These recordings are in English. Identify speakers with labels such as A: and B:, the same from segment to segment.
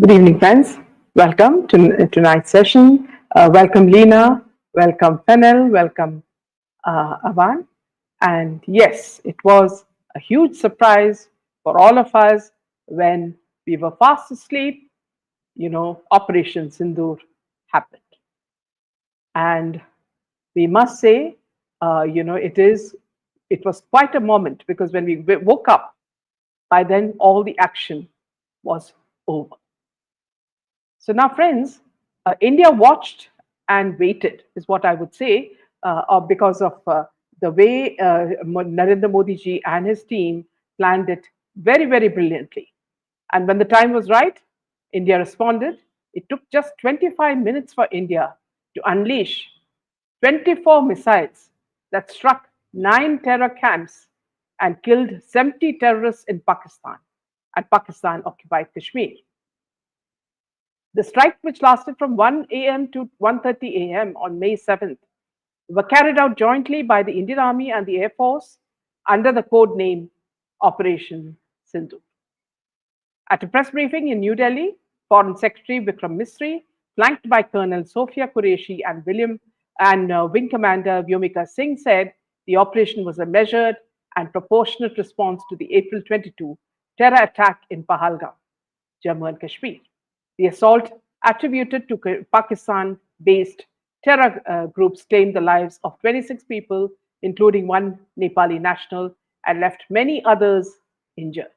A: Good evening, friends. Welcome to tonight's session. Welcome, Lena. Welcome, Fennel. Welcome, Avan. And yes, it was a huge surprise for all of us when we were fast asleep. Operation Sindoor happened. And we must say, it was quite a moment because when we woke up, by then all the action was over. So now, friends, India watched and waited, is what I would say, because of the way Narendra Modi ji and his team planned it very, very brilliantly. And when the time was right, India responded. It took just 25 minutes for India to unleash 24 missiles that struck 9 terror camps and killed 70 terrorists in Pakistan and Pakistan occupied Kashmir. The strike, which lasted from 1 a.m. to 1:30 a.m. on May 7th, were carried out jointly by the Indian Army and the Air Force under the code name Operation Sindoor. At a press briefing in New Delhi, Foreign Secretary Vikram Misri, flanked by Colonel Sophia Qureshi and Wing Commander Vyomika Singh, said the operation was a measured and proportionate response to the April 22 terror attack in Pahalgam, Jammu and Kashmir. The assault, attributed to Pakistan-based terror groups, claimed the lives of 26 people, including one Nepali national, and left many others injured.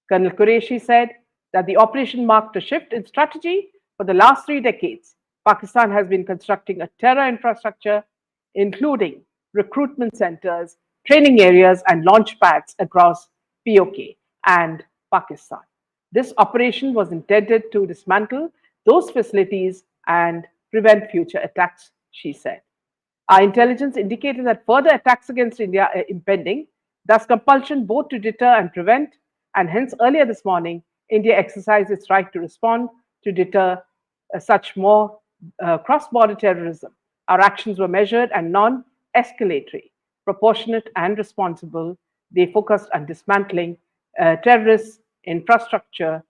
A: Colonel Qureshi said that the operation marked a shift in strategy. For the last 3 decades, Pakistan has been constructing a terror infrastructure, including recruitment centers, training areas, and launch pads across POK and Pakistan. This operation was intended to dismantle those facilities and prevent future attacks, she said. Our intelligence indicated that further attacks against India are impending, thus compulsion both to deter and prevent, and hence earlier this morning, India exercised its right to respond to deter such more cross-border terrorism. Our actions were measured and non-escalatory, proportionate and responsible. They focused on dismantling terrorist infrastructure,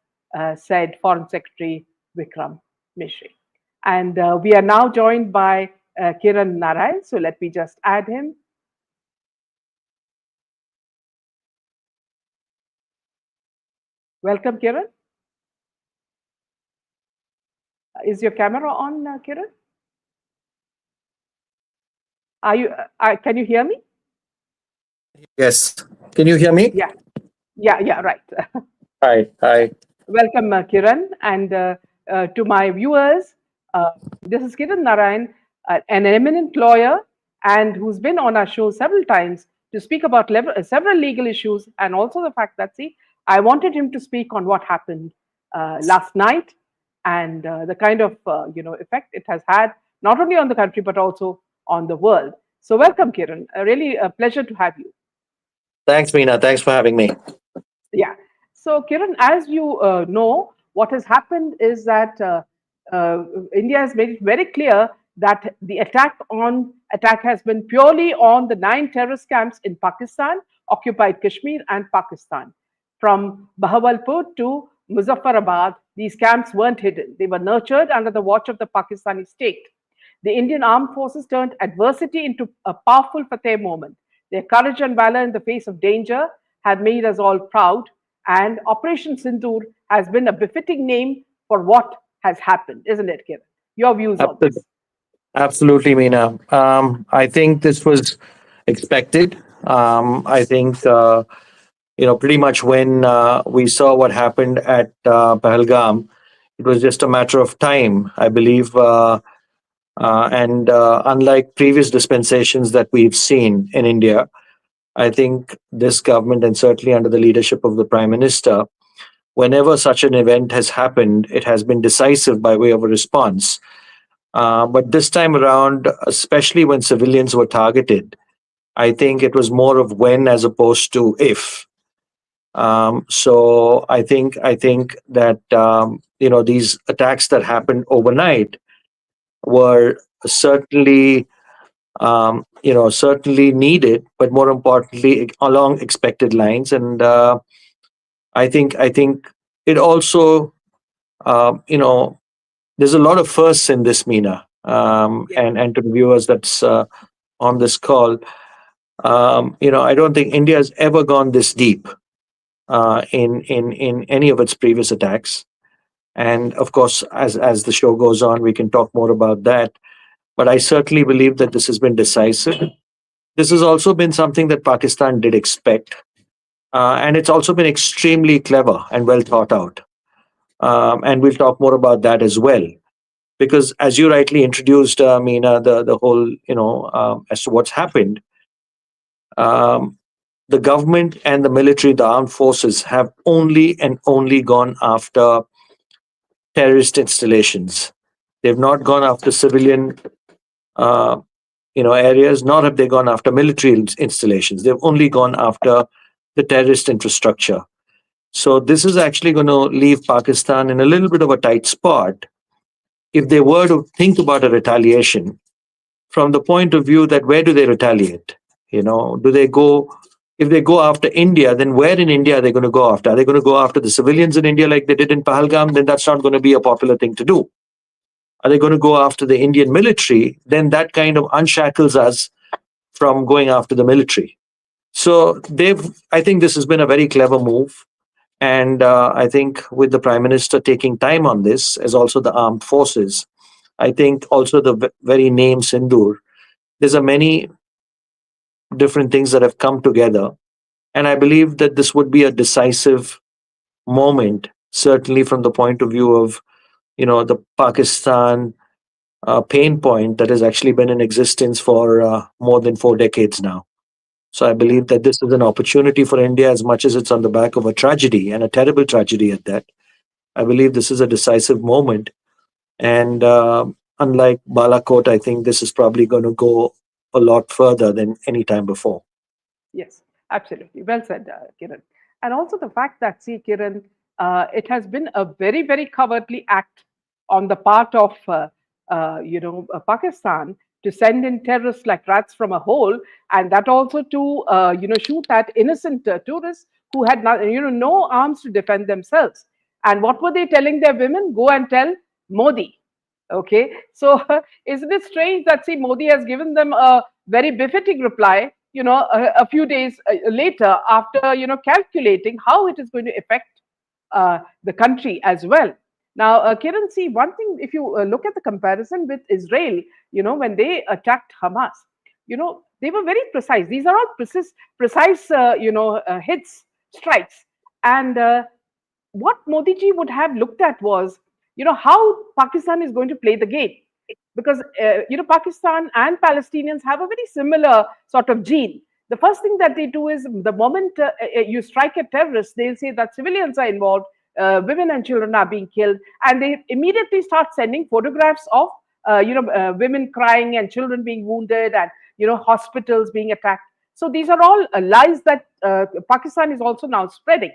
A: said Foreign Secretary Vikram Misri. And we are now joined by Kiran Narayan. So let me just add him. Welcome, Kiran. Is your camera on, Kiran? Can you hear me?
B: Yes. Can you hear me?
A: Yeah, right.
B: Hi.
A: Welcome, Kiran. And to my viewers, this is Kiran Narayan, an eminent lawyer and who's been on our show several times to speak about several legal issues, and also the fact that, I wanted him to speak on what happened last night and the kind of effect it has had not only on the country but also on the world. So welcome, Kiran. Really a pleasure to have you.
B: Thanks, Meena. Thanks for having me.
A: Yeah. So, Kiran, as you know, what has happened is that India has made it very clear that the attack has been purely on the 9 terrorist camps in Pakistan, occupied Kashmir, and Pakistan. From Bahawalpur to Muzaffarabad, these camps weren't hidden. They were nurtured under the watch of the Pakistani state. The Indian armed forces turned adversity into a powerful Fateh moment. Their courage and valor in the face of danger have made us all proud, and Operation Sindoor has been a befitting name for what has happened, isn't it, Kiran? Your views on this?
B: Absolutely, Meena. I think this was expected. I think, pretty much when we saw what happened at Pahalgam, it was just a matter of time, I believe. And unlike previous dispensations that we've seen in India, I think this government, and certainly under the leadership of the Prime Minister, whenever such an event has happened, it has been decisive by way of a response. But this time around, especially when civilians were targeted, I think it was more of when as opposed to if. So I think that these attacks that happened overnight were certainly certainly needed, but more importantly, along expected lines. And I think it also You know, there's a lot of firsts in this, Meena,
A: Yes.
B: and to the viewers that's on this call. You know, I don't think India has ever gone this deep in any of its previous attacks. And of course, as the show goes on, we can talk more about that. But I certainly believe that this has been decisive. This has also been something that Pakistan did expect, and it's also been extremely clever and well thought out. And we'll talk more about that as well, because as you rightly introduced, Meena, the whole, as to what's happened. Um, the government and the military, the armed forces, have only and only gone after terrorist installations. They've not gone after civilian, uh, areas, nor have they gone after military installations. They've only gone after the terrorist infrastructure. So this is actually going to leave Pakistan in a little bit of a tight spot if they were to think about a retaliation from the point of view that where do they retaliate? Do they go, if they go after India, then where in India are they going to go after? Are they going to go after the civilians in India like they did in Pahalgam? Then that's not going to be a popular thing to do. Are they going to go after the Indian military? Then that kind of unshackles us from going after the military. So I think this has been a very clever move. And I think with the Prime Minister taking time on this, as also the armed forces, I think also the very name Sindoor, there's a many different things that have come together. And I believe that this would be a decisive moment, certainly from the point of view of, the Pakistan pain point that has actually been in existence for more than 4 decades now. So I believe that this is an opportunity for India as much as it's on the back of a tragedy and a terrible tragedy at that. I believe this is a decisive moment. And unlike Balakot, I think this is probably going to go a lot further than any time before.
A: Yes, absolutely. Well said, Kiran. And also the fact that, see, Kiran, it has been a very, very cowardly act on the part of, Pakistan to send in terrorists like rats from a hole, and that also to, shoot at innocent tourists who had, not, no arms to defend themselves. And what were they telling their women? Go and tell Modi. Okay, so isn't it strange that, see, Modi has given them a very befitting reply, a few days later, after calculating how it is going to affect the country as well. Now, Kiran, see, one thing, if you look at the comparison with Israel, when they attacked Hamas, they were very precise. These are all precise hits, strikes. And what Modi ji would have looked at was, how Pakistan is going to play the game. Because, Pakistan and Palestinians have a very similar sort of gene. The first thing that they do is the moment you strike a terrorist, they'll say that civilians are involved, women and children are being killed, and they immediately start sending photographs of, women crying and children being wounded and, hospitals being attacked. So these are all lies that Pakistan is also now spreading.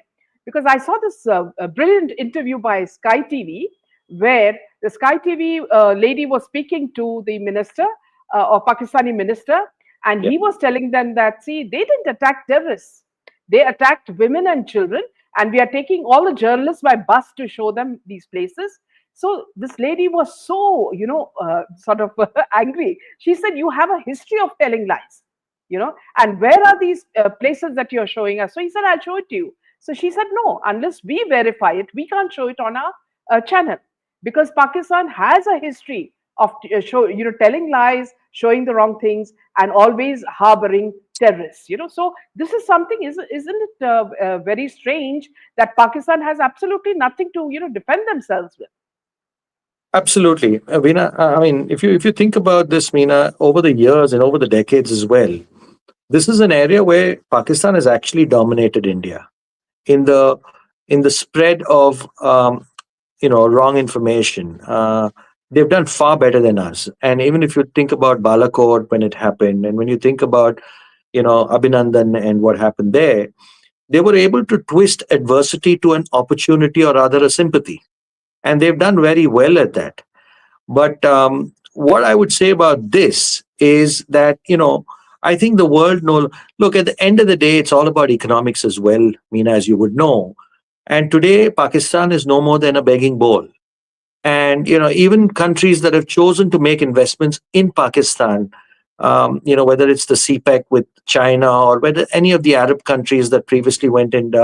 A: Because I saw this brilliant interview by Sky TV, where the Sky TV lady was speaking to the minister or Pakistani minister, and
B: Yeah.
A: he was telling them that, see, they didn't attack terrorists, they attacked women and children, and we are taking all the journalists by bus to show them these places. So this lady was so, sort of angry. She said, "You have a history of telling lies, and where are these places that you're showing us?" So he said, "I'll show it to you." So she said, "No, unless we verify it, we can't show it on our channel, because Pakistan has a history of telling lies, showing the wrong things, and always harboring terrorists. So this is something, isn't it very strange that Pakistan has absolutely nothing to defend themselves with?
B: Absolutely, Veena. I mean, if you think about this, Meena, over the years and over the decades as well, this is an area where Pakistan has actually dominated India in the spread of wrong information. They've done far better than us. And even if you think about Balakot when it happened, and when you think about Abhinandan and what happened there, they were able to twist adversity to an opportunity or rather a sympathy, and they've done very well at that. But what I would say about this is that, I think the world look, at the end of the day, it's all about economics as well, Meena, as you would know. And today, Pakistan is no more than a begging bowl. And even countries that have chosen to make investments in Pakistan, whether it's the CPEC with China or whether any of the Arab countries that previously went and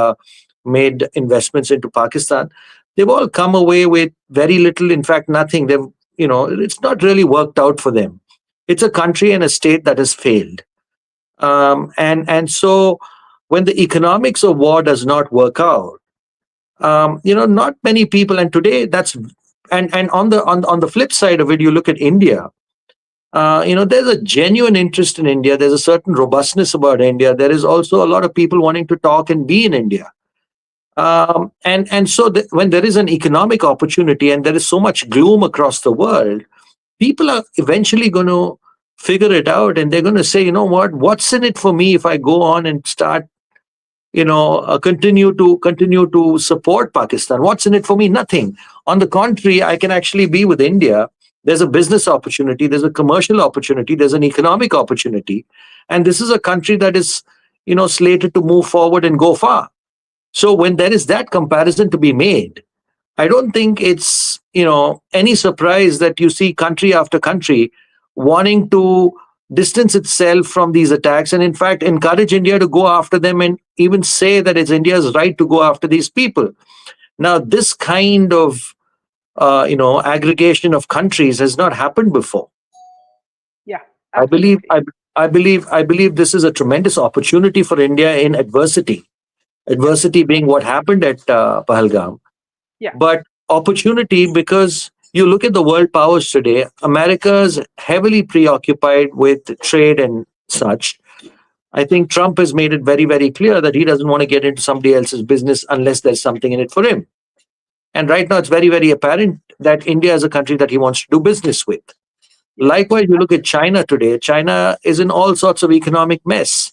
B: made investments into Pakistan, they've all come away with very little, in fact, nothing. It's not really worked out for them. It's a country and a state that has failed. And so when the economics of war does not work out, not many people, and today that's and on the flip side of it, you look at India. There's a genuine interest in India. There's a certain robustness about India. There is also a lot of people wanting to talk and be in India. And so when there is an economic opportunity and there is so much gloom across the world, people are eventually going to figure it out, and they're going to say, what's in it for me if I go on and start, continue to support Pakistan? What's in it for me? Nothing. On the contrary, I can actually be with India. There's a business opportunity, there's a commercial opportunity, there's an economic opportunity, and this is a country that is, slated to move forward and go far. So when there is that comparison to be made, I don't think it's, any surprise that you see country after country wanting to distance itself from these attacks, and in fact encourage India to go after them, and even say that it's India's right to go after these people. Now, this kind of aggregation of countries has not happened before.
A: Yeah,
B: I believe
A: absolutely.
B: I believe this is a tremendous opportunity for India in adversity.
A: Yeah,
B: Adversity being what happened at Pahalgam,
A: yeah,
B: but opportunity because you look at the world powers today. America's heavily preoccupied with trade and such. I think Trump has made it very, very clear that he doesn't want to get into somebody else's business unless there's something in it for him. And right now, it's very, very apparent that India is a country that he wants to do business with.
A: yeah,
B: Likewise, you look at China today. China is in all sorts of economic mess,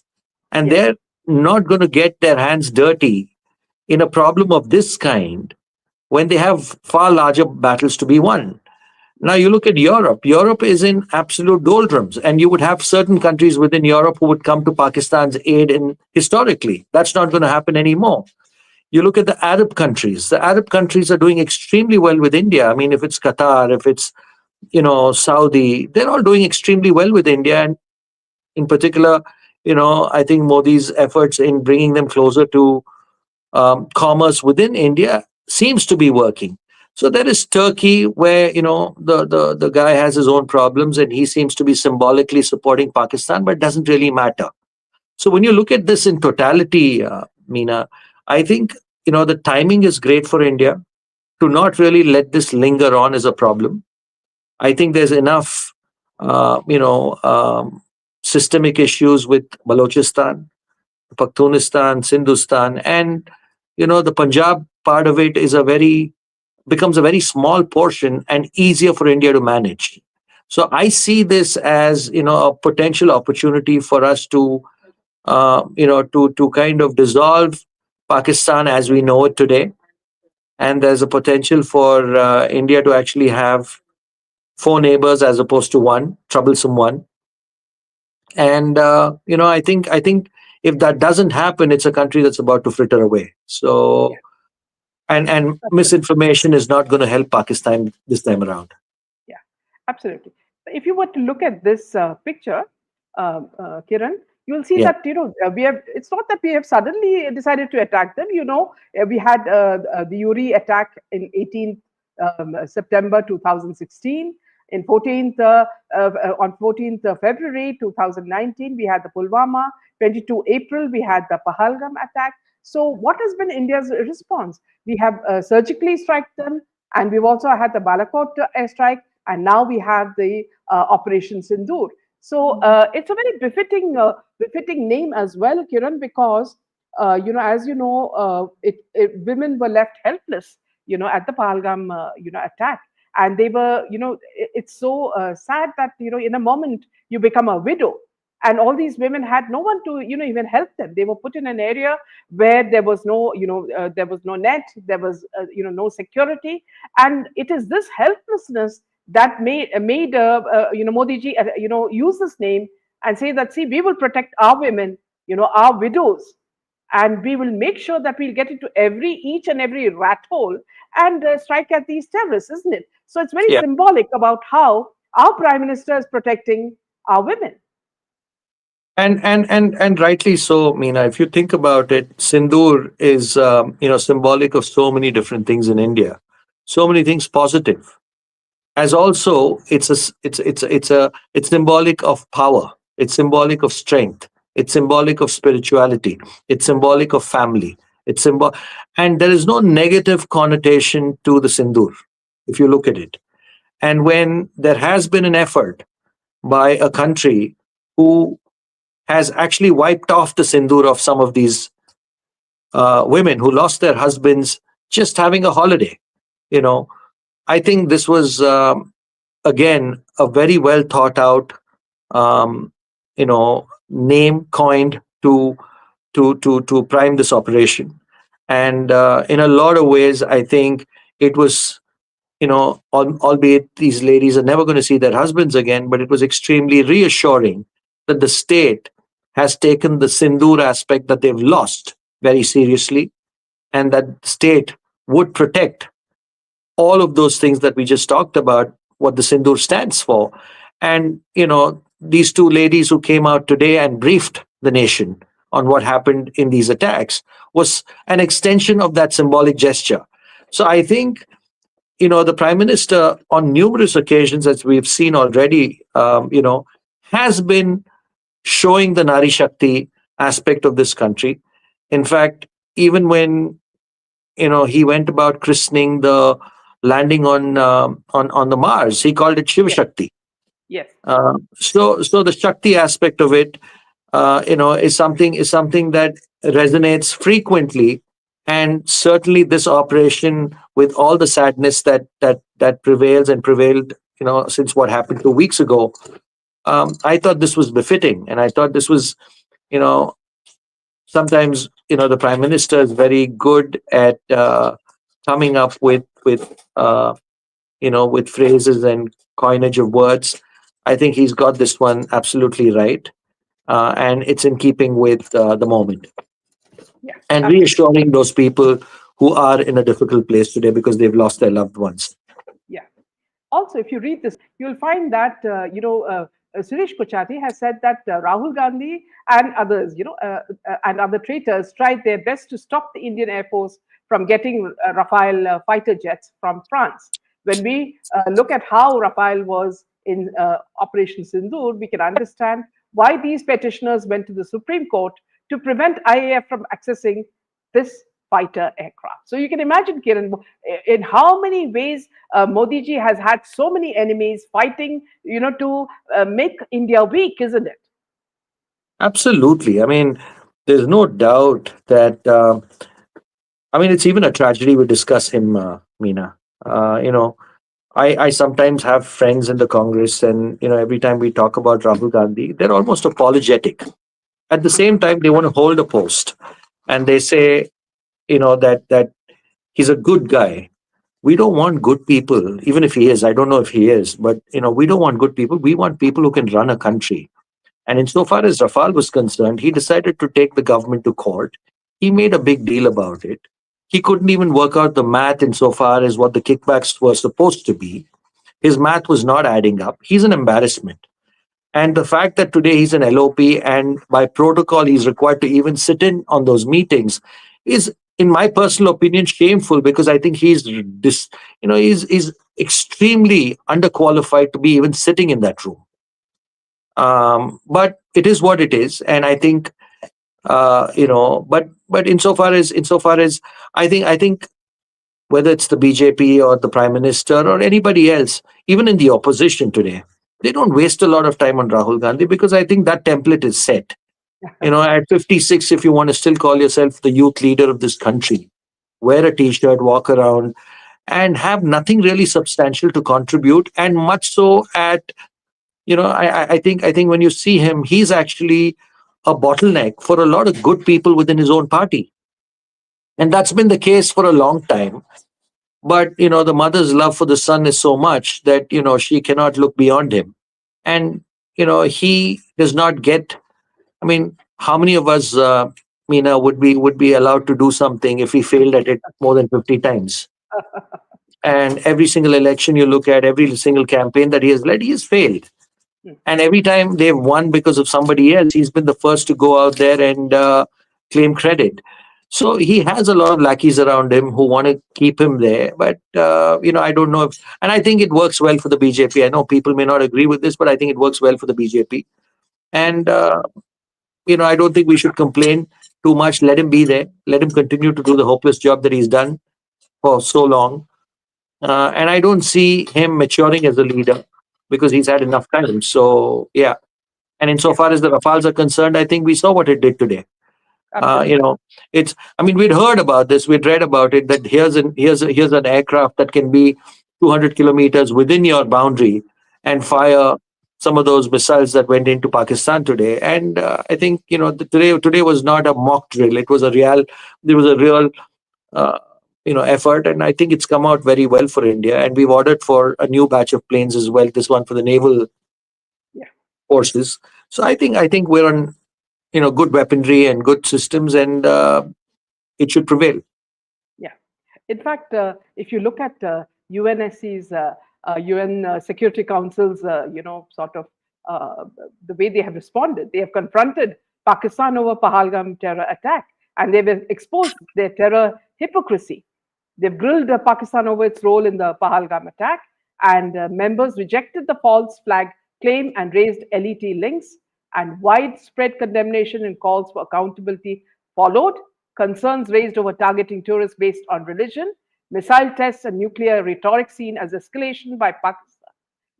B: and
A: yes,
B: they're not going to get their hands dirty in a problem of this kind when they have far larger battles to be won. Now, you look at Europe. Europe is in absolute doldrums, and you would have certain countries within Europe who would come to Pakistan's aid in historically. That's not going to happen anymore. You look at the Arab countries. The Arab countries are doing extremely well with India. I mean, if it's Qatar, if it's Saudi, they're all doing extremely well with India. And in particular, I think Modi's efforts in bringing them closer to commerce within India seems to be working. So there is Turkey, where the guy has his own problems, and he seems to be symbolically supporting Pakistan, but it doesn't really matter. So when you look at this in totality, Meena, I think the timing is great for India to not really let this linger on as a problem. I think there's enough, systemic issues with Balochistan, Pakhtunistan, Sindustan, and the Punjab part of it becomes a very small portion and easier for India to manage. So I see this as a potential opportunity for us to kind of dissolve Pakistan as we know it today, and there's a potential for India to actually have four neighbors as opposed to one troublesome one. And I think if that doesn't happen, it's a country that's about to fritter away.
A: yeah,
B: So and
A: absolutely.
B: misinformation is not going to help Pakistan this time around.
A: Yeah, absolutely. If you were to look at this picture, Kiran, you will see
B: Yeah.
A: that we have. It's not that we have suddenly decided to attack them. We had the Uri attack in 18th September 2016. In 14th on 14th February 2019, we had the Pulwama. 22 April, we had the Pahalgam attack. So, what has been India's response? We have surgically struck them, and we've also had the Balakot airstrike, and now we have the Operation Sindoor. So it's a very befitting name as well, Kiran, because as you know, women were left helpless, at the Pahalgam, attack, and they were, it's so sad that in a moment you become a widow, and all these women had no one to even help them. They were put in an area where there was no there was no net, there was no security, and it is this helplessness that made Modi ji use this name and say that, see, we will protect our women, our widows, and we will make sure that we'll get into each and every rat hole and strike at these terrorists, isn't it? So it's very
B: Yeah.
A: symbolic about how our prime minister is protecting our women.
B: And rightly so, Meena. If you think about it, Sindoor is symbolic of so many different things in India, so many things positive. As also, it's symbolic of power. It's symbolic of strength. It's symbolic of spirituality. It's symbolic of family. And there is no negative connotation to the Sindoor, if you look at it. And when there has been an effort by a country who has actually wiped off the sindoor of some of these women who lost their husbands just having a holiday. You know, I think this was again a very well thought out, um, name coined to prime this operation, and in a lot of ways, I think it was. Albeit these ladies are never going to see their husbands again, but it was extremely reassuring that the state has taken the Sindoor aspect that they've lost very seriously, and that state would protect all of those things that we just talked about, what the Sindoor stands for. And, these two ladies who came out today and briefed the nation on what happened in these attacks was an extension of that symbolic gesture. So I think the prime minister on numerous occasions, as we've seen already, has been showing the Nari Shakti aspect of this country. In fact, even when he went about christening the landing on the Mars, he called it Shiv
A: Yes,
B: Shakti.
A: yes,
B: So the Shakti aspect of it, is something that resonates frequently, and certainly this operation, with all the sadness that prevails and prevailed, since what happened 2 weeks ago. I thought this was befitting, and I thought this was, you know, sometimes the prime minister is very good at coming up with phrases and coinage of words. I think he's got this one absolutely right, and it's in keeping with the moment,
A: yeah,
B: and
A: absolutely.
B: reassuring those people who are in a difficult place today because they've lost their loved ones.
A: Yeah. Also, if you read this, you'll find that Suresh Kochati has said that Rahul Gandhi and others, and other traitors tried their best to stop the Indian Air Force from getting Rafale fighter jets from France. When we look at how Rafale was in Operation Sindoor, we can understand why these petitioners went to the Supreme Court to prevent IAF from accessing this fighter aircraft. So you can imagine, Kiran, in how many ways Modi ji has had so many enemies fighting, to make India weak, isn't it?
B: Absolutely. I mean, there's no doubt that. I mean, it's even a tragedy we discuss him, Meena. I sometimes have friends in the Congress, and every time we talk about Rahul Gandhi, they're almost apologetic. At the same time, they want to hold a post, and they say, that he's a good guy. We don't want good people, even if he is. I don't know if he is, but we don't want good people. We want people who can run a country. And insofar as Rafal was concerned, he decided to take the government to court. He made a big deal about it. He couldn't even work out the math insofar as what the kickbacks were supposed to be. His math was not adding up. He's an embarrassment. And the fact that today he's an LOP and by protocol he's required to even sit in on those meetings is, in my personal opinion, shameful, because I think he's extremely underqualified to be even sitting in that room. But it is what it is, and I think but insofar as I think whether it's the BJP or the prime minister or anybody else, even in the opposition today, they don't waste a lot of time on Rahul Gandhi, because I think that template is set. At 56, if you want to still call yourself the youth leader of this country, wear a t-shirt, walk around, and have nothing really substantial to contribute, and much so at I think when you see him, he's actually a bottleneck for a lot of good people within his own party, and that's been the case for a long time. But the mother's love for the son is so much that she cannot look beyond him, and he does not get. I mean, how many of us Meena, would be allowed to do something if he failed at it more than 50 times. And every single election you look at, every single campaign that he has led, he has failed.
A: Hmm.
B: And every time they've won because of somebody else, he's been the first to go out there and claim credit. So he has a lot of lackeys around him who want to keep him there. But, I don't know if, and I think it works well for the BJP. I know people may not agree with this, but I think it works well for the BJP. And, I don't think we should complain too much. Let him be there. Let him continue to do the hopeless job that he's done for so long. And I don't see him maturing as a leader because he's had enough time. So, yeah. And
A: Yeah,
B: insofar as the Rafales are concerned, I think we saw what it did today. Uh, you
A: absolutely.
B: know, it's. I mean, we'd heard about this, we'd read about it. That here's an aircraft that can be 200 kilometers within your boundary and
A: Yeah,
B: fire some of those missiles that went into Pakistan today. And I think today was not a mock drill. It was a real. There was a real. Uh, effort, and I think it's come out very well for India. And we've ordered for a new batch of planes as well. This one for the naval
A: yeah,
B: forces. So I think we're on good weaponry and good systems, and it should prevail.
A: yeah. In fact, if you look at UNSC's, UN Security Council's, sort of uh, the way they have responded, they have confronted Pakistan over Pahalgam terror attack, and they've exposed their terror hypocrisy. They've grilled Pakistan over its role in the Pahalgam attack, and members rejected the false flag claim and raised LET links, and widespread condemnation and calls for accountability followed. Concerns raised over targeting tourists based on religion, missile tests, and nuclear rhetoric seen as escalation by Pakistan.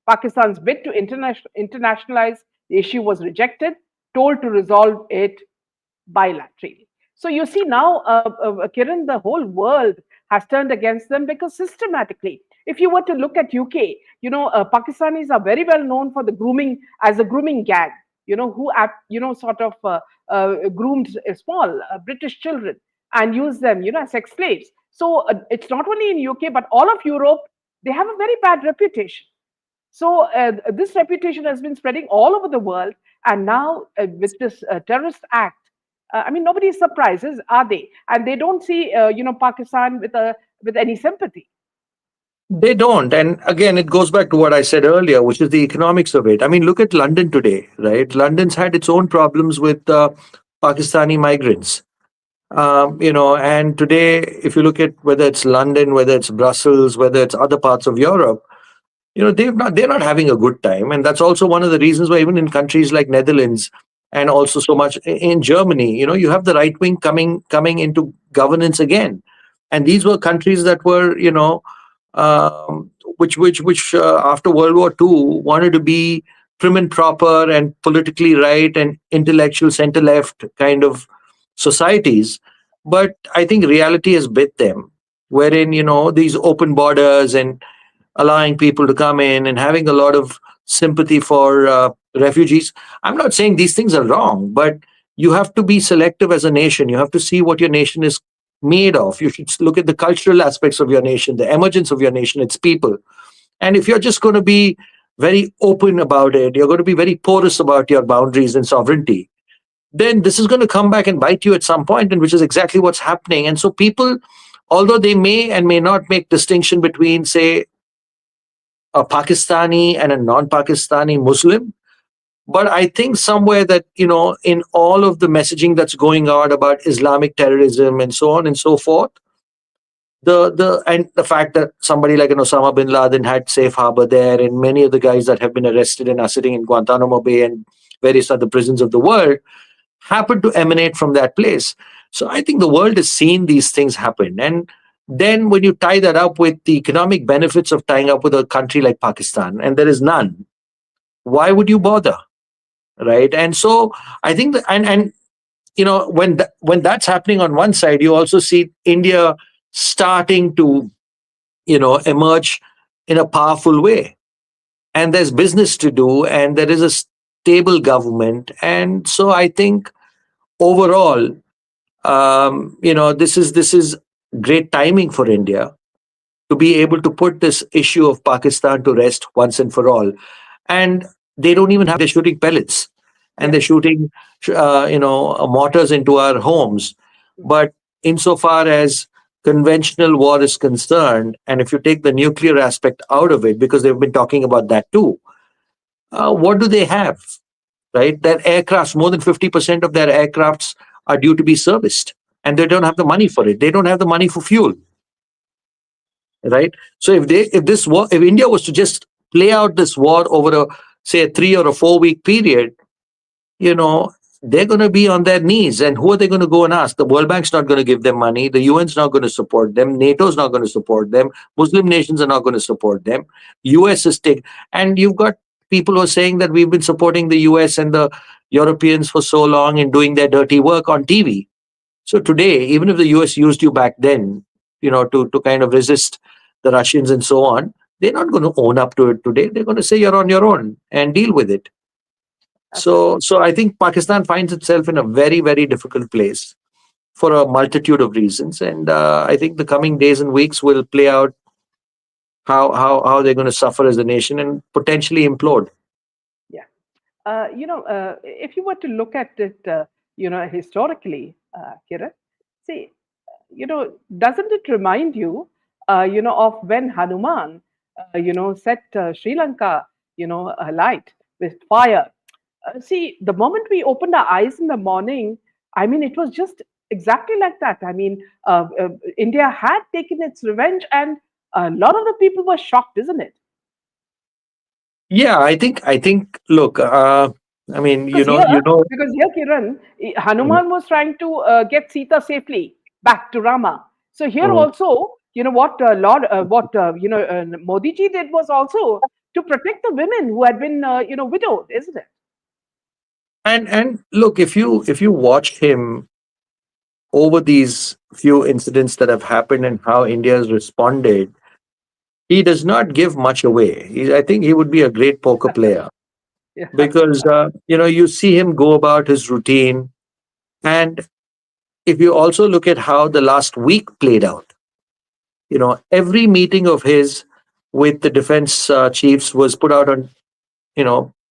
A: Pakistan's bid to internationalize the issue was rejected, told to resolve it bilaterally. So you see now, Kiran, the whole world has turned against them because systematically, if you were to look at UK, Pakistanis are very well known for the grooming as a grooming gang. Who sort of groomed small British children and used them, as sex slaves. So it's not only in UK but all of Europe. They have a very bad reputation. So this reputation has been spreading all over the world, and now with this terrorist act, I mean, nobody is surprised, are they? And they don't see, Pakistan with any sympathy.
B: They don't. And again, it goes back to what I said earlier, which is the economics of it. I mean, look at London today, right? London's had its own problems with Pakistani migrants. And today, if you look at whether it's London, whether it's Brussels, whether it's other parts of Europe, they're not having a good time. And that's also one of the reasons why even in countries like Netherlands and also so much in Germany, you have the right wing coming into governance again. And these were countries that were, which after World War II wanted to be prim and proper and politically right and intellectual center left kind of societies. But I think reality has bit them, wherein these open borders and allowing people to come in and having a lot of sympathy for refugees. I'm not saying these things are wrong, but you have to be selective as a nation. You have to see what your nation is made of. You should look at the cultural aspects of your nation, the emergence of your nation, its people. And if you're just going to be very open about it, you're going to be very porous about your boundaries and sovereignty, then this is going to come back and bite you at some point, and which is exactly what's happening. And so people, although they may and may not make distinction between, say, a Pakistani and a non-Pakistani Muslim. But I think somewhere that, in all of the messaging that's going on about Islamic terrorism and so on and so forth, the fact that somebody like an Osama bin Laden had safe harbor there, and many of the guys that have been arrested and are sitting in Guantanamo Bay and various other prisons of the world happen to emanate from that place. So I think the world has seen these things happen. And then when you tie that up with the economic benefits of tying up with a country like Pakistan, and there is none, why would you bother? Right. And so I think that, and when that's happening on one side, you also see India starting to, emerge in a powerful way. And there's business to do, and there is a stable government. And so I think overall, this is great timing for India to be able to put this issue of Pakistan to rest once and for all. And they don't even have they're shooting pellets. and
A: Yeah.
B: they're shooting, mortars into our homes. But insofar as conventional war is concerned, and if you take the nuclear aspect out of it, because they've been talking about that too, what do they have? Right? Their aircrafts, more than 50% of their aircrafts are due to be serviced, and they don't have the money for it. They don't have the money for fuel, right? So if India was to just play out this war over a, say, a 3 or 4 week period, you know, they're going to be on their knees. And who are they going to go and ask? The World Bank's not going to give them money. The UN's not going to support them. NATO's not going to support them. Muslim nations are not going to support them. US is taking, and you've got people who are saying that we've been supporting the US and the Europeans for so long in doing their dirty work on TV. So today, even if the US used you back then, to kind of resist the Russians and so on, they're not going to own up to it today. They're going to say you're on your own and deal with it. So I think Pakistan finds itself in a very, very difficult place for a multitude of reasons, and I think the coming days and weeks will play out how they're going to suffer as a nation and potentially implode.
A: Yeah. If you were to look at it, historically, Kiran, see, doesn't it remind you, of when Hanuman, set Sri Lanka, alight with fire? See, the moment we opened our eyes in the morning, I mean, it was just exactly like that. I mean, India had taken its revenge, and a lot of the people were shocked, isn't it?
B: Yeah, I think. Look, I mean,
A: Because here, Kiran,
B: Mhm.
A: Hanuman was trying to get Sita safely back to Rama. So here
B: Mhm.
A: also, Modi ji did was also to protect the women who had been, widowed, isn't it?
B: And look, if you watch him over these few incidents that have happened and how India has responded, he does not give much away. I think he would be a great poker player
A: Yeah.
B: because you see him go about his routine. And if you also look at how the last week played out, every meeting of his with the defense chiefs was put out on,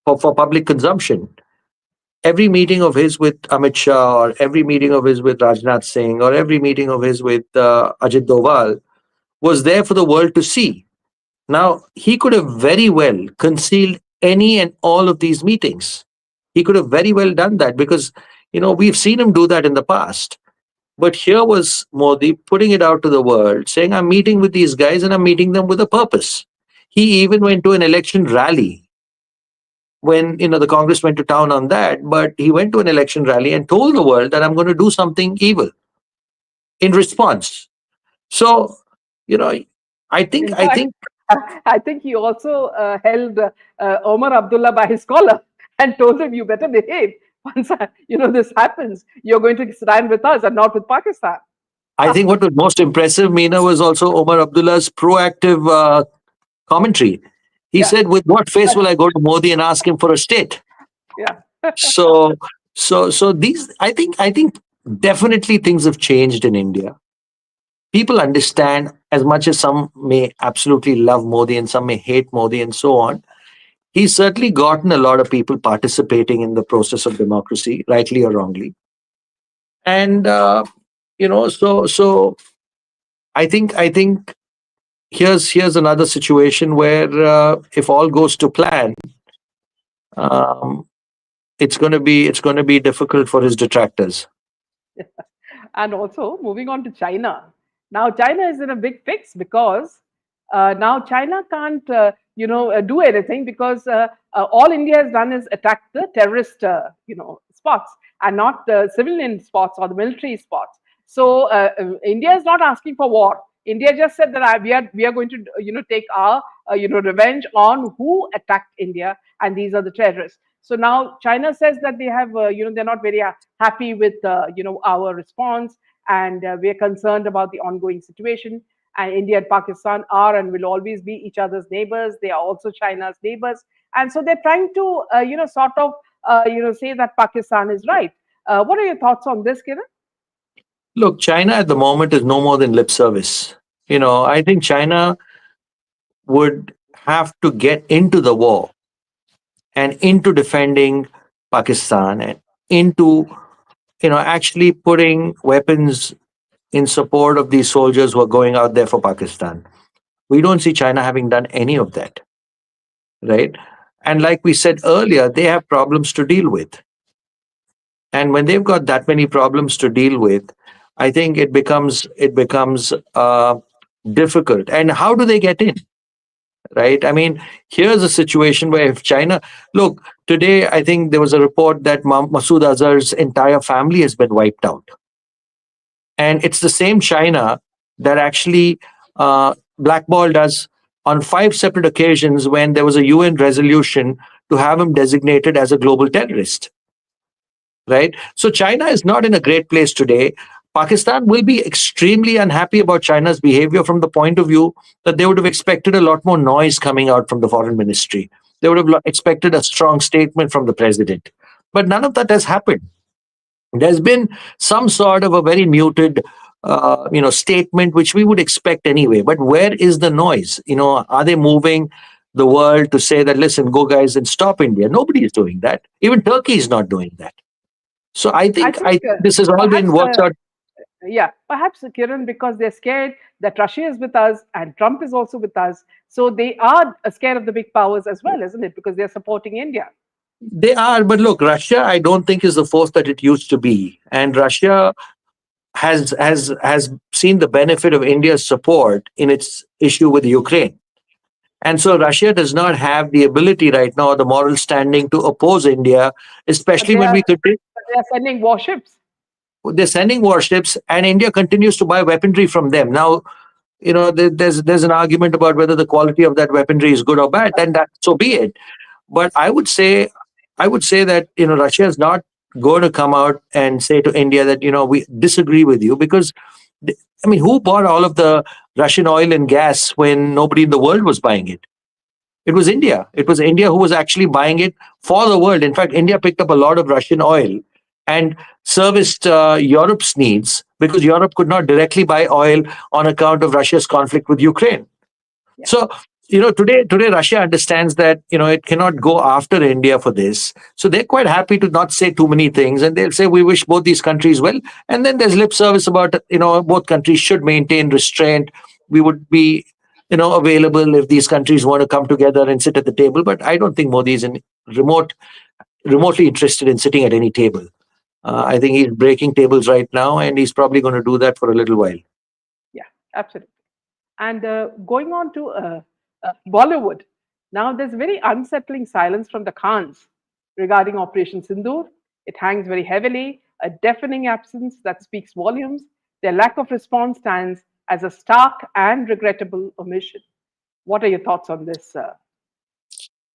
B: for public consumption. Every meeting of his with Amit Shah, or every meeting of his with Rajnath Singh, or every meeting of his with Ajit Doval was there for the world to see. Now, he could have very well concealed any and all of these meetings. He could have very well done that because, we've seen him do that in the past. But here was Modi putting it out to the world, saying, I'm meeting with these guys and I'm meeting them with a purpose. He even went to an election rally when, the Congress went to town on that, but he went to an election rally and told the world that I'm going to do something evil in response. So, you know,
A: In
B: I
A: fact,
B: think
A: I think he also held Omar Abdullah by his collar and told him, "You better behave. Once this happens, you're going to stand with us and not with Pakistan."
B: I think what was most impressive, Meena, was also Omar Abdullah's proactive commentary. He
A: Yeah,
B: said, "With what face will I go to Modi and ask him for a state?"
A: yeah,
B: So, so these, I think definitely things have changed in India. People understand, as much as some may absolutely love Modi and some may hate Modi and so on. He's certainly gotten a lot of people participating in the process of democracy, rightly or wrongly. And so I think here's another situation where if all goes to plan, um, it's going to be difficult for his detractors.
A: and also moving on to China. Now, China is in a big fix because now China can't, do anything because all India has done is attack the terrorist, spots and not the civilian spots or the military spots. So India is not asking for war. India just said that we are going to, take our, revenge on who attacked India, and these are the terrorists. So now China says that they have, they're not very happy with, our response, and we are concerned about the ongoing situation. And India and Pakistan are and will always be each other's neighbors. They are also China's neighbors, and so they're trying to, sort of, say that Pakistan is right. What are your thoughts on this, Kiran?
B: Look, China at the moment is no more than lip service. I think China would have to get into the war and into defending Pakistan and into actually putting weapons in support of these soldiers who are going out there for Pakistan. We don't see China having done any of that, right? And like we said earlier, they have problems to deal with. And when they've got that many problems to deal with, I think it becomes difficult. And how do they get in? Right? I mean, here's a situation where if China, look, today I think there was a report that Masood Azhar's entire family has been wiped out. And it's the same China that actually blackballed us on five separate occasions when there was a UN resolution to have him designated as a global terrorist. Right? So China is not in a great place today. Pakistan will be extremely unhappy about China's behavior from the point of view that they would have expected a lot more noise coming out from the foreign ministry. They would have expected a strong statement from the president. But none of that has happened. There's been some sort of a very muted statement which we would expect anyway. But where is the noise? Are they moving the world to say that, listen, go guys and stop India? Nobody is doing that. Even Turkey is not doing that. So I
A: I
B: think
A: think
B: this has all been
A: perhaps,
B: worked out.
A: yeah, perhaps, Kiran, because they're scared that Russia is with us and Trump is also with us. So they are scared of the big powers as well, isn't it? Because they're supporting India.
B: They are, but look, Russia, I don't think is the force that it used to be, and Russia has seen the benefit of India's support in its issue with Ukraine, and so Russia does not have the ability right now, or the moral standing to oppose India,
A: But
B: especially
A: they
B: when
A: are,
B: we could.
A: but they are sending warships.
B: They're sending warships, and India continues to buy weaponry from them. Now, there's an argument about whether the quality of that weaponry is good or bad, and that so be it. But I would say that Russia is not going to come out and say to India that we disagree with you because I mean, who bought all of the Russian oil and gas when nobody in the world was buying it? It was India. It was India who was actually buying it for the world. In fact, India picked up a lot of Russian oil and serviced Europe's needs because Europe could not directly buy oil on account of Russia's conflict with Ukraine.
A: Yeah.
B: So, today Russia understands that, it cannot go after India for this. So they're quite happy to not say too many things and they'll say, we wish both these countries well. And then there's lip service about, both countries should maintain restraint. We would be, available if these countries want to come together and sit at the table. But I don't think Modi is remote, remotely interested in sitting at any table. I think he's breaking tables right now and he's probably going to do that for a little while.
A: Yeah, absolutely. And going on to Bollywood, now there's very unsettling silence from the Khans regarding Operation Sindoor. It hangs very heavily, a deafening absence that speaks volumes. Their lack of response stands as a stark and regrettable omission. What are your thoughts on this?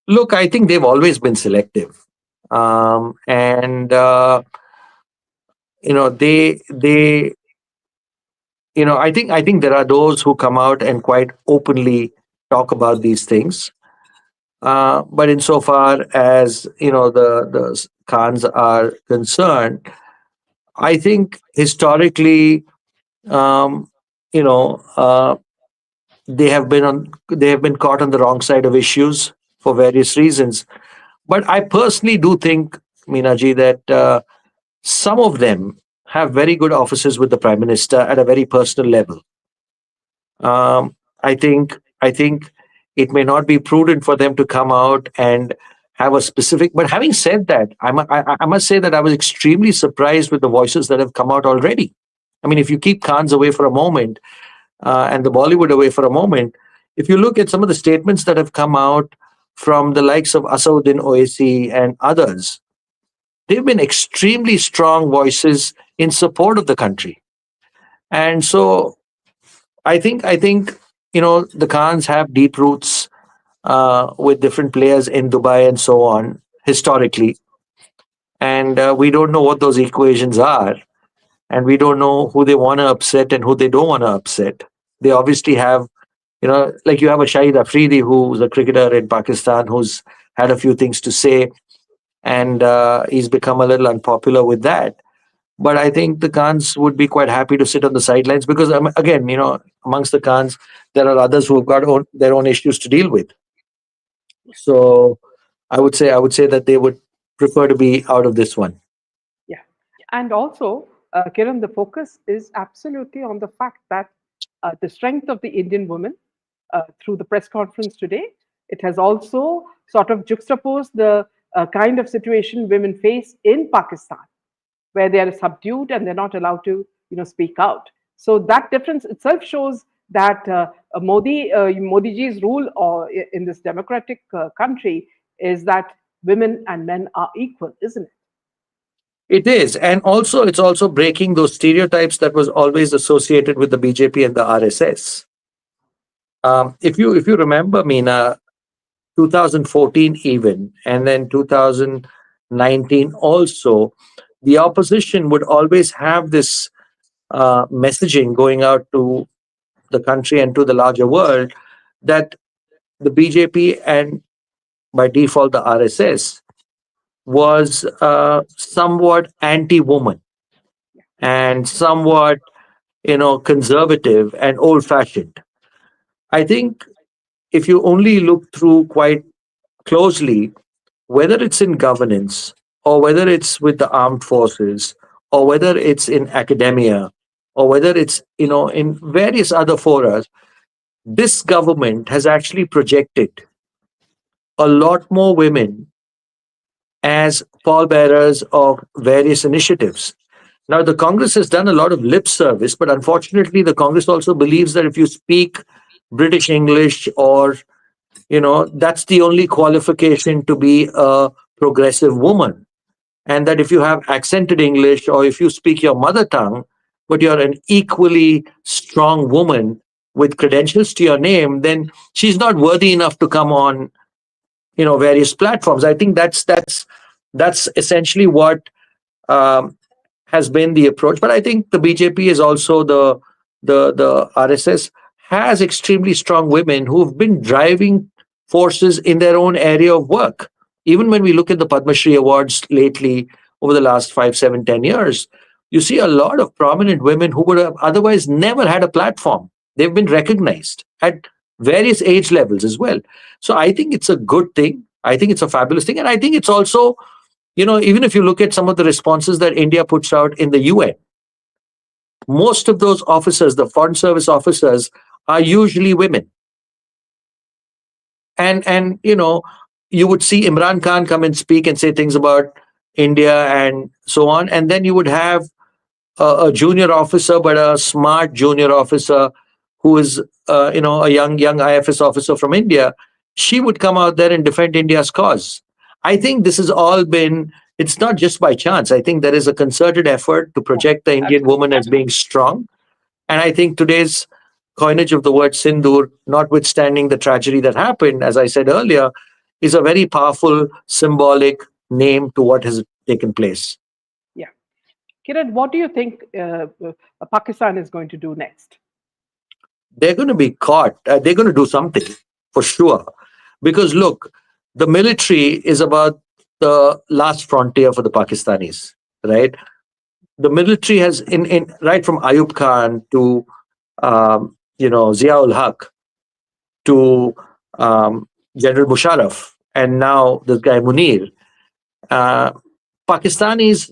B: Look, I think they've always been selective. And they I think there are those who come out and quite openly talk about these things. But insofar as the Khans are concerned, I think historically, um, you know, uh, they have been caught on the wrong side of issues for various reasons. But I personally do think, Meenaji, that some of them have very good offices with the prime minister at a very personal level. I think it may not be prudent for them to come out and have a specific. But having said that, I must say that I was extremely surprised with the voices that have come out already. I mean, if you keep Khan's away for a moment and the Bollywood away for a moment, if you look at some of the statements that have come out from the likes of Asauddin Owaisi and others, they've been extremely strong voices in support of the country. And so I think the Khans have deep roots with different players in Dubai and so on historically, and we don't know what those equations are, and we don't know who they want to upset and who they don't want to upset. They obviously have, like you have a Shahid Afridi who's a cricketer in Pakistan who's had a few things to say, and he's become a little unpopular with that. But I think the Khans would be quite happy to sit on the sidelines because, again, amongst the Khans, there are others who have got their own issues to deal with. So I would say that they would prefer to be out of this one.
A: Yeah. And also, Kiran, the focus is absolutely on the fact that the strength of the Indian woman through the press conference today, it has also sort of juxtaposed the kind of situation women face in Pakistan, where they are subdued and they're not allowed to, speak out. So that difference itself shows that Modi ji's rule in this democratic country is that women and men are equal, isn't it?
B: It is, and also it's also breaking those stereotypes that was always associated with the BJP and the RSS. If you remember, Meena, 2014 even, and then 2019 also, the opposition would always have this messaging going out to the country and to the larger world that the BJP and by default the RSS was somewhat anti-woman and somewhat conservative and old-fashioned. I think if you only look through quite closely, whether it's in governance or whether it's with the armed forces or whether it's in academia or whether it's in various other fora, this government has actually projected a lot more women as pallbearers of various initiatives. Now, the Congress has done a lot of lip service, but unfortunately, the Congress also believes that if you speak British English or, that's the only qualification to be a progressive woman. And that if you have accented English or if you speak your mother tongue, but you're an equally strong woman with credentials to your name, then she's not worthy enough to come on various platforms. I think that's essentially what um, has been the approach. But I think the BJP is also the RSS has extremely strong women who've been driving forces in their own area of work. Even when we look at the Padma Shri awards lately over the last 5, 7, 10 years, you see a lot of prominent women who would have otherwise never had a platform. They've been recognized at various age levels as well. So I think it's a good thing. I think it's a fabulous thing. And I think it's also, even if you look at some of the responses that India puts out in the UN, most of those officers, the foreign service officers, are usually women. And you would see Imran Khan come and speak and say things about India and so on. And then you would have a junior officer, but a smart junior officer who is, a young IFS officer from India. She would come out there and defend India's cause. I think this has all been. It's not just by chance. I think there is a concerted effort to
A: Yeah,
B: project the Indian woman
A: absolutely.
B: as being strong. And I think today's coinage of the word Sindoor, notwithstanding the tragedy that happened, as I said earlier, is a very powerful symbolic name to what has taken place.
A: Yeah. Kiran, what do you think Pakistan is going to do next?
B: They're going to be caught. They're going to do something for sure. Because look, the military is about the last frontier for the Pakistanis, right? The military has, in right from Ayub Khan to, Ziaul Haq to General Musharraf, and now this guy Munir, uh, Pakistanis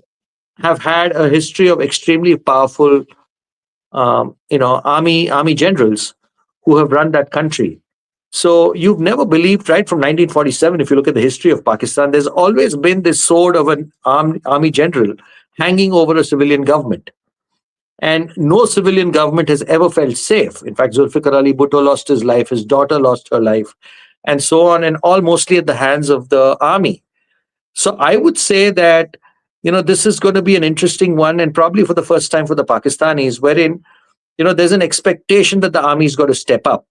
B: have had a history of extremely powerful, army generals who have run that country. So you've never believed, right from 1947, if you look at the history of Pakistan, there's always been this sword of an army general hanging over a civilian government. And no civilian government has ever felt safe. In fact, Zulfikar Ali Bhutto lost his life, his daughter lost her life, and so on, and all mostly at the hands of the army. So I would say that, this is going to be an interesting one, and probably for the first time for the Pakistanis, wherein, there's an expectation that the army is going to step up.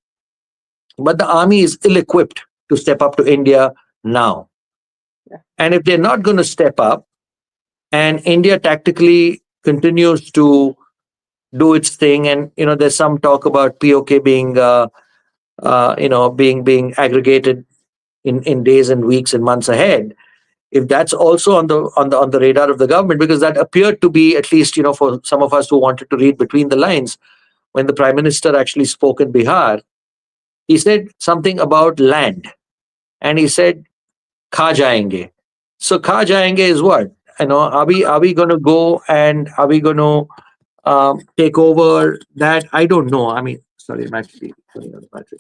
B: But the army is ill equipped to step up to India now.
A: Yeah.
B: And if they're not going to step up, and India tactically continues to do its thing, and there's some talk about POK being being aggregated in days and weeks and months ahead. If that's also on the radar of the government, because that appeared to be, at least for some of us who wanted to read between the lines, when the Prime Minister actually spoke in Bihar, he said something about land, and he said kha jayenge. So kha jayenge is what? Are we going to go and are we going to take over that? I don't know. I mean, sorry, I'm actually turning on the battery.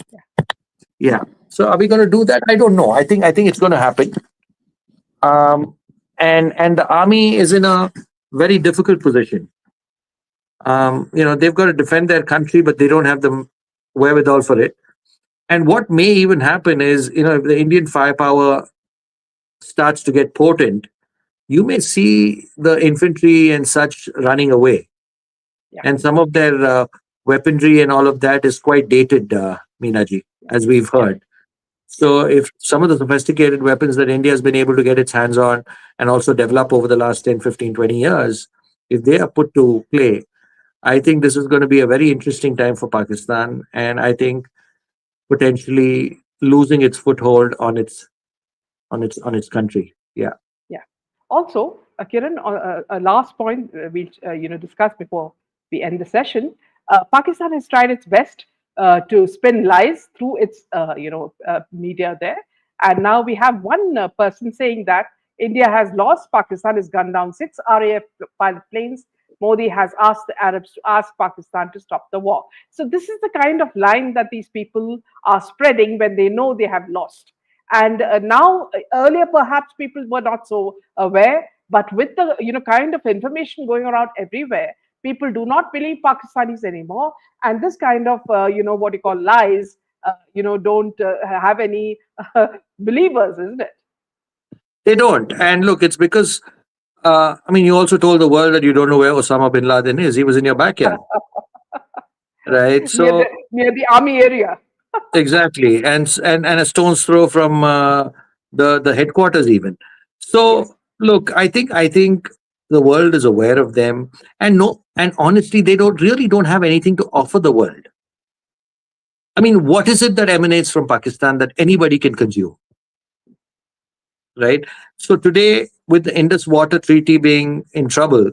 B: Yeah. So are we going to do that? I don't know. I think it's going to happen. Um, and the army is in a very difficult position. They've got to defend their country, but they don't have the wherewithal for it. And what may even happen is, if the Indian firepower starts to get potent, you may see the infantry and such running away.
A: Yeah,
B: And some of their weaponry and all of that is quite dated, Meenaji, as we've
A: yeah,
B: heard. So, if some of the sophisticated weapons that India has been able to get its hands on and also develop over the last 10, 15, 20 years, if they are put to play, I think this is going to be a very interesting time for Pakistan. And I think potentially losing its foothold on its country. Yeah.
A: yeah. Also, Kiran, a last point we'll discuss before we end the session. Pakistan has tried its best to spin lies through its media there, and now we have one person saying that India has lost. Pakistan has gunned down 6 RAF pilot planes. Modi has asked the Arabs to ask Pakistan to stop the war. So this is the kind of line that these people are spreading when they know they have lost. And now, earlier perhaps people were not so aware, but with the kind of information going around everywhere, people do not believe Pakistanis anymore, and this kind of what you call lies, don't have any believers, isn't it?
B: They don't. And look, it's because, you also told the world that you don't know where Osama bin Laden is. He was in your backyard, right?
A: near the
B: So,
A: near the army area.
B: exactly. And a stone's throw from the headquarters, even.
A: Yes,
B: So, look, I think the world is aware of them. And no, and honestly, they don't have anything to offer the world. I mean, what is it that emanates from Pakistan that anybody can consume, right? So today, with the Indus Water Treaty being in trouble,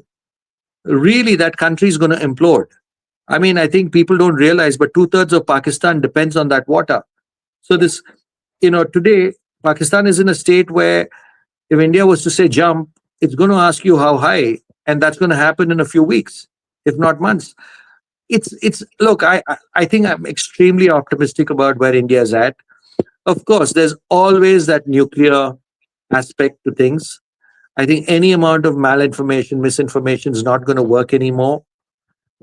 B: really that country is going to implode. I mean, I think people don't realize, but two-thirds of Pakistan depends on that water. So
A: yeah,
B: today, Pakistan is in a state where if India was to say jump, it's going to ask you how high, and that's going to happen in a few weeks, if not months. It's look, I think I'm extremely optimistic about where India is at. Of course, there's always that nuclear aspect to things. I think any amount of malinformation, misinformation is not going to work anymore.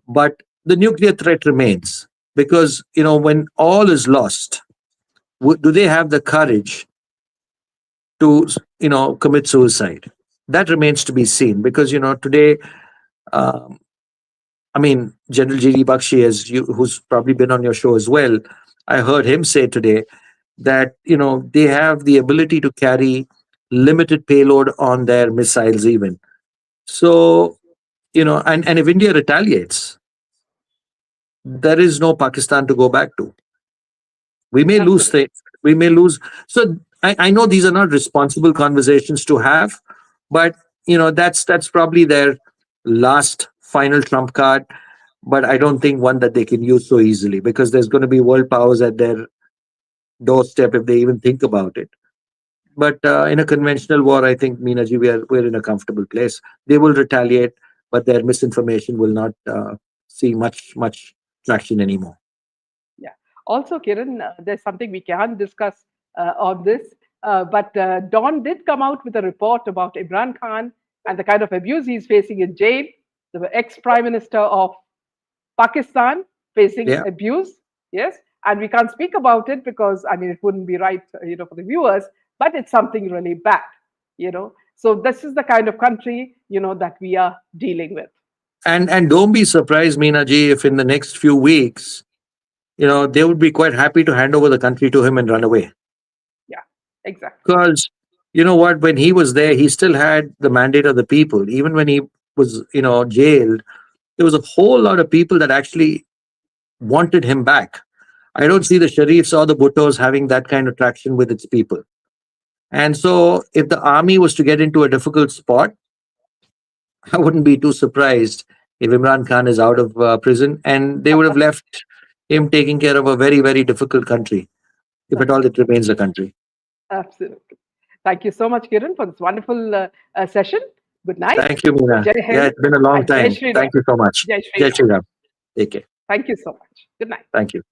B: But the nuclear threat remains because, when all is lost, do they have the courage to, commit suicide? That remains to be seen because, today, um, General G.D. Bakshi, who's probably been on your show as well, I heard him say today that, they have the ability to carry limited payload on their missiles, even. So, and if India retaliates, there is no Pakistan to go back to. We may lose
A: absolutely.
B: things. We may lose. So I know these are not responsible conversations to have, but that's probably their last final trump card. But I don't think one that they can use so easily because there's going to be world powers at their doorstep if they even think about it. But in a conventional war, I think Meenaji, we're in a comfortable place. They will retaliate, but their misinformation will not see much traction anymore.
A: Yeah. Also, Kiran, there's something we can discuss on this. But Don did come out with a report about Imran Khan and the kind of abuse he's facing in jail. The ex Prime Minister of Pakistan facing
B: Yeah.
A: abuse. Yes. And we can't speak about it because, I mean, it wouldn't be right, for the viewers, but it's something really bad, So this is the kind of country, that we are dealing with.
B: And don't be surprised, Meenaji, if in the next few weeks, they would be quite happy to hand over the country to him and run away.
A: Yeah, exactly.
B: Because you know what, when he was there, he still had the mandate of the people. Even when he was, jailed, there was a whole lot of people that actually wanted him back. I don't see the Sharifs or the Bhuttos having that kind of traction with its people. And so, if the army was to get into a difficult spot, I wouldn't be too surprised if Imran Khan is out of prison and they would have left him taking care of a very, very difficult country, if at all it remains a country.
A: Absolutely. Thank you so much, Kiran, for this wonderful session. Good night.
B: Thank you, Meena.
A: Jai
B: Yeah,
A: Hind
B: it's been a long
A: and Jai
B: time.
A: Shri Ram.
B: Thank you so much.
A: Jai Shri
B: Jai
A: Ram.
B: Shri Ram. Take care.
A: Thank you so much. Good night.
B: Thank you.